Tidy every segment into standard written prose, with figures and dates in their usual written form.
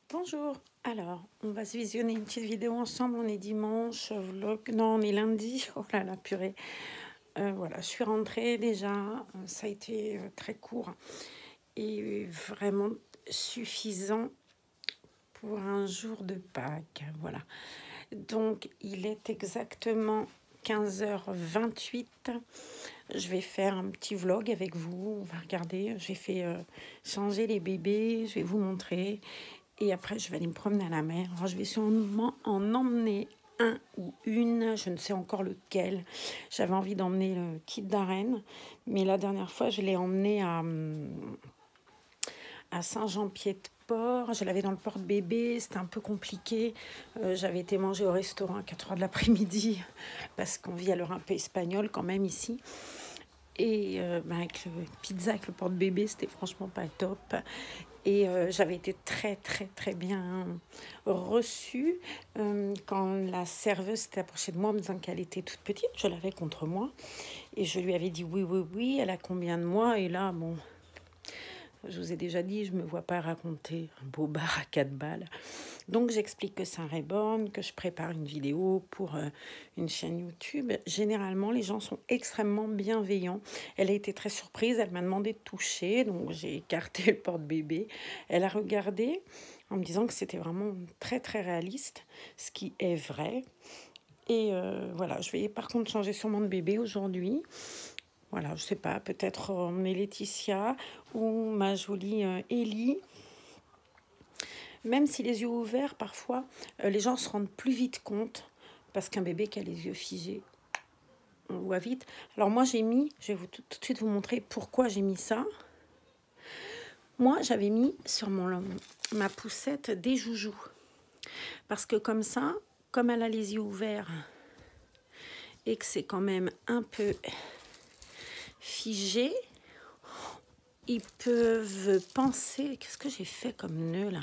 Bonjour, alors on va se visionner une petite vidéo ensemble, on est dimanche, vlog, non on est lundi, oh là là purée. Voilà, je suis rentrée déjà, ça a été très court et vraiment suffisant pour un jour de Pâques, voilà. Donc il est exactement 15h28, je vais faire un petit vlog avec vous, on va regarder, j'ai fait changer les bébés, je vais vous montrer. Et après, je vais aller me promener à la mer. Alors, je vais sûrement en emmener un ou une, je ne sais encore lequel. J'avais envie d'emmener le kit d'Arène, mais la dernière fois, je l'ai emmené à Saint-Jean-Pied-de-Port. Je l'avais dans le porte-bébé, c'était un peu compliqué. J'avais été manger au restaurant à 4h de l'après-midi, parce qu'on vit à l'heure un peu espagnole quand même ici. Et avec le pizza, avec le porte-bébé, c'était franchement pas top. Et j'avais été très bien reçue quand la serveuse s'était approchée de moi en me disant qu'elle était toute petite. Je l'avais contre moi. Et je lui avais dit oui, elle a combien de mois? Et là, bon, je vous ai déjà dit, je ne me vois pas raconter un beau bar à 4 balles. Donc j'explique que c'est un reborn, que je prépare une vidéo pour une chaîne YouTube. Généralement, les gens sont extrêmement bienveillants. Elle a été très surprise, elle m'a demandé de toucher, donc j'ai écarté le porte-bébé. Elle a regardé en me disant que c'était vraiment très réaliste, ce qui est vrai. Et voilà, je vais par contre changer sûrement de bébé aujourd'hui. Voilà, je sais pas, peut-être emmener Laetitia ou ma jolie Ellie. Même si les yeux ouverts, parfois, les gens se rendent plus vite compte, parce qu'un bébé qui a les yeux figés, on voit vite. Alors moi, j'ai mis, je vais tout de suite vous montrer pourquoi j'ai mis ça. Moi, j'avais mis sur ma poussette des joujoux. Parce que comme ça, comme elle a les yeux ouverts, et que c'est quand même un peu figé, ils peuvent penser, qu'est-ce que j'ai fait comme nœud là?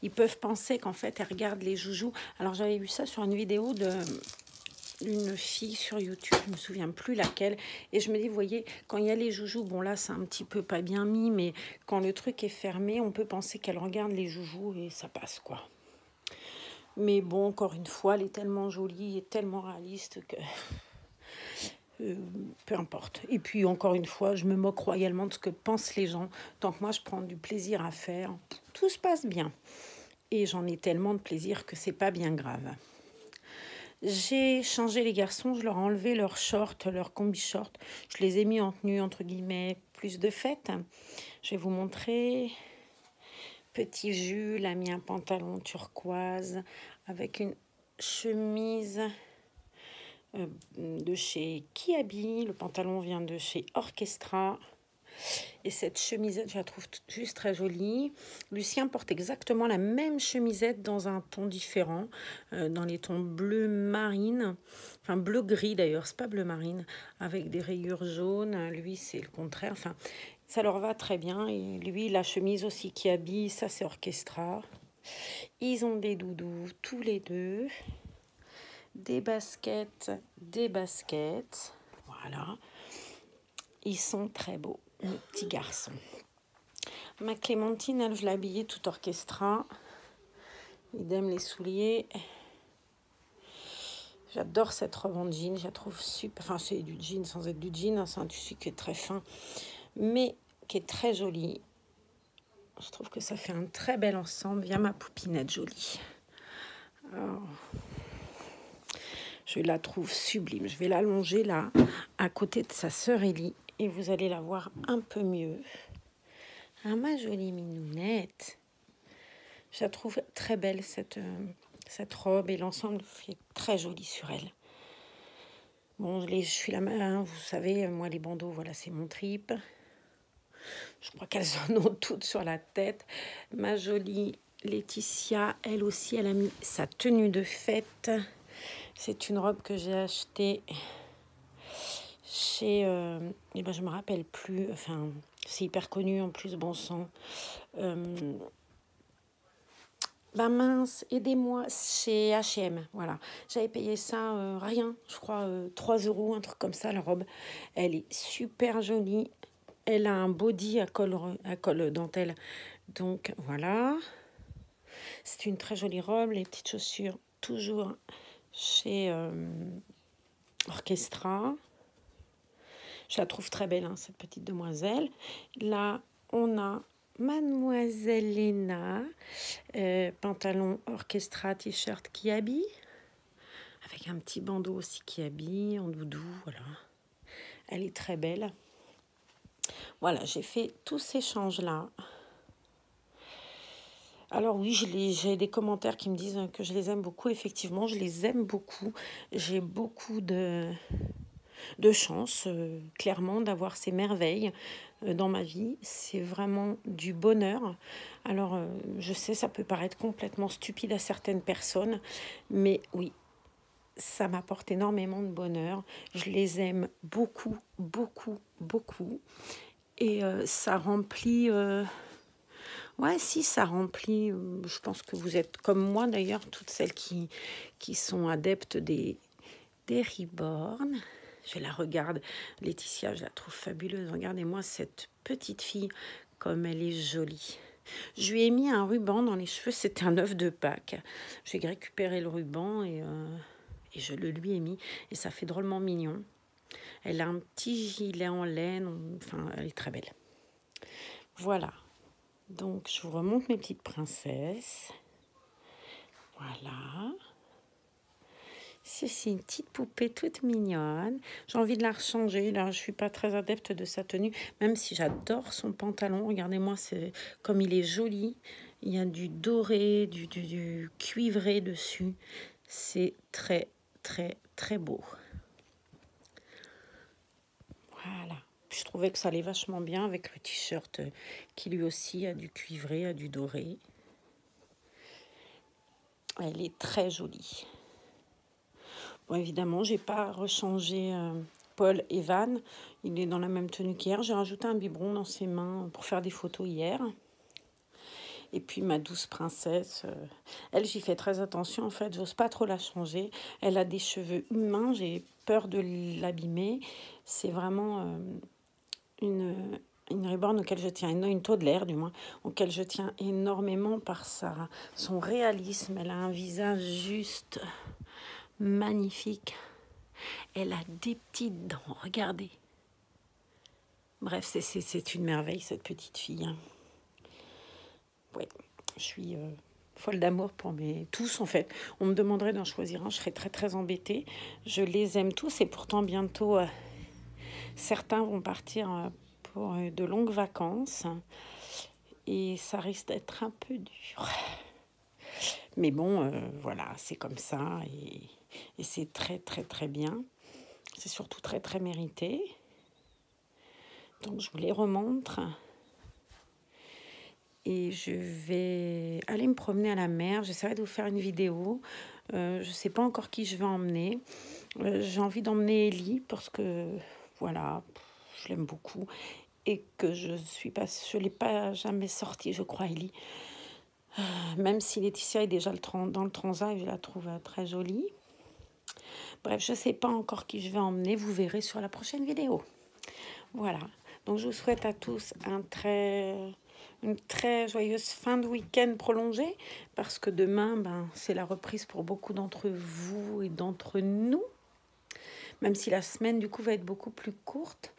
Ils peuvent penser qu'en fait, elle regarde les joujoux. Alors j'avais vu ça sur une vidéo d'une fille sur YouTube, je me souviens plus laquelle. Et je me dis, vous voyez, quand il y a les joujoux, bon là c'est un petit peu pas bien mis, mais quand le truc est fermé, on peut penser qu'elle regarde les joujoux et ça passe quoi. Mais bon, encore une fois, elle est tellement jolie et tellement réaliste que... peu importe. Et puis, encore une fois, je me moque royalement de ce que pensent les gens. Tant que moi, je prends du plaisir à faire, tout se passe bien. Et j'en ai tellement de plaisir que c'est pas bien grave. J'ai changé les garçons, je leur ai enlevé leurs shorts, leurs combi-shorts. Je les ai mis en tenue, entre guillemets, plus de fête. Je vais vous montrer. Petit Jules a mis un pantalon turquoise avec une chemise de chez Kiabi. Le pantalon vient de chez Orchestra. Et cette chemisette, je la trouve juste très jolie. Lucien porte exactement la même chemisette dans un ton différent, dans les tons bleu marine, enfin bleu gris d'ailleurs, c'est pas bleu marine, avec des rayures jaunes. Lui, c'est le contraire. Enfin, ça leur va très bien. Et lui, la chemise aussi qui habille, ça c'est Orchestra. Ils ont des doudous tous les deux. Des baskets. Voilà. Ils sont très beaux, mes petits garçons. Ma Clémentine, elle, je l'ai habillée tout Orchestra. Idem les souliers. J'adore cette robe en jean, je la trouve super. Enfin, c'est du jean sans être du jean, hein, c'est un tissu qui est très fin, mais qui est très joli. Je trouve que ça fait un très bel ensemble. Viens ma poupinette jolie. Alors, je la trouve sublime. Je vais l'allonger là, à côté de sa sœur Ellie, et vous allez la voir un peu mieux. Ah, ma jolie minounette. Je la trouve très belle, cette robe, et l'ensemble fait très joli sur elle. Bon, je suis la main, hein, vous savez, moi les bandeaux, voilà, c'est mon trip. Je crois qu'elles en ont toutes sur la tête. Ma jolie Laetitia, elle aussi, elle a mis sa tenue de fête. C'est une robe que j'ai achetée chez... eh ben, je me rappelle plus, enfin, c'est hyper connu en plus, bon sang. Bah mince, aidez-moi, chez H&M, voilà. J'avais payé ça, rien, je crois 3 €, un truc comme ça, la robe. Elle est super jolie. Elle a un body à col dentelle. Donc, voilà. C'est une très jolie robe, les petites chaussures, toujours chez Orchestra. Je la trouve très belle, hein, cette petite demoiselle. Là, on a Mademoiselle Léna, pantalon Orchestra, t-shirt qui habille, avec un petit bandeau aussi qui habille, en doudou, voilà. Elle est très belle. Voilà, j'ai fait tous ces changes-là. Alors oui, j'ai des commentaires qui me disent que je les aime beaucoup. Effectivement, je les aime beaucoup. J'ai beaucoup de chance, clairement, d'avoir ces merveilles dans ma vie. C'est vraiment du bonheur. Alors, je sais, ça peut paraître complètement stupide à certaines personnes, mais oui, ça m'apporte énormément de bonheur. Je les aime beaucoup, beaucoup, beaucoup. Et ça remplit... Ouais, si, ça remplit. Je pense que vous êtes comme moi, d'ailleurs, toutes celles qui sont adeptes des reborn. Je la regarde, Laetitia, je la trouve fabuleuse. Regardez-moi cette petite fille, comme elle est jolie. Je lui ai mis un ruban dans les cheveux, c'était un œuf de Pâques. J'ai récupéré le ruban et je le lui ai mis. Et ça fait drôlement mignon. Elle a un petit gilet en laine, enfin, elle est très belle. Voilà. Donc, je vous remonte mes petites princesses. Voilà. C'est une petite poupée toute mignonne. J'ai envie de la rechanger. Là, je ne suis pas très adepte de sa tenue, même si j'adore son pantalon. Regardez-moi, c'est comme il est joli. Il y a du doré, du cuivré dessus. C'est très, très, très beau. Voilà. Je trouvais que ça allait vachement bien avec le t-shirt qui lui aussi a du cuivré, a du doré. Elle est très jolie. Bon, évidemment, j'ai pas rechangé Paul et Van. Il est dans la même tenue qu'hier. J'ai rajouté un biberon dans ses mains pour faire des photos hier. Et puis ma douce princesse, elle, j'y fais très attention. En fait, j'ose pas trop la changer. Elle a des cheveux humains. J'ai peur de l'abîmer. C'est vraiment une reborn auquel je tiens, une Toddler du moins, auquel je tiens énormément par son réalisme. Elle a un visage juste magnifique. Elle a des petites dents, regardez. Bref, c'est une merveille, cette petite fille. Ouais, je suis folle d'amour pour tous, en fait. On me demanderait d'en choisir un, je serais très, très embêtée. Je les aime tous et pourtant, bientôt, certains vont partir pour de longues vacances. Et ça risque d'être un peu dur. Mais bon, voilà, c'est comme ça et c'est très, très, très bien. C'est surtout très, très mérité. Donc, je vous les remontre. Et je vais aller me promener à la mer. J'essaierai de vous faire une vidéo. Je ne sais pas encore qui je vais emmener. J'ai envie d'emmener Ellie parce que, voilà, je l'aime beaucoup. Et que je ne l'ai pas jamais sortie, je crois, Ellie. Même si Laetitia est déjà dans le transat, je la trouve très jolie. Bref, je ne sais pas encore qui je vais emmener. Vous verrez sur la prochaine vidéo. Voilà. Donc, je vous souhaite à tous une très joyeuse fin de week-end prolongée. Parce que demain, c'est la reprise pour beaucoup d'entre vous et d'entre nous. Même si la semaine, du coup, va être beaucoup plus courte.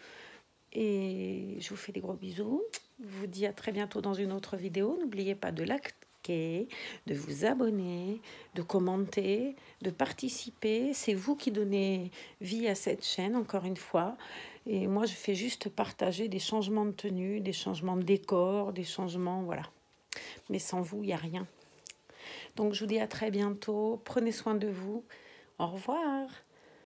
Et je vous fais des gros bisous. Je vous dis à très bientôt dans une autre vidéo. N'oubliez pas de liker, de vous abonner, de commenter, de participer. C'est vous qui donnez vie à cette chaîne, encore une fois. Et moi, je fais juste partager des changements de tenue, des changements de décor, des changements, voilà. Mais sans vous, il n'y a rien. Donc, je vous dis à très bientôt. Prenez soin de vous. Au revoir.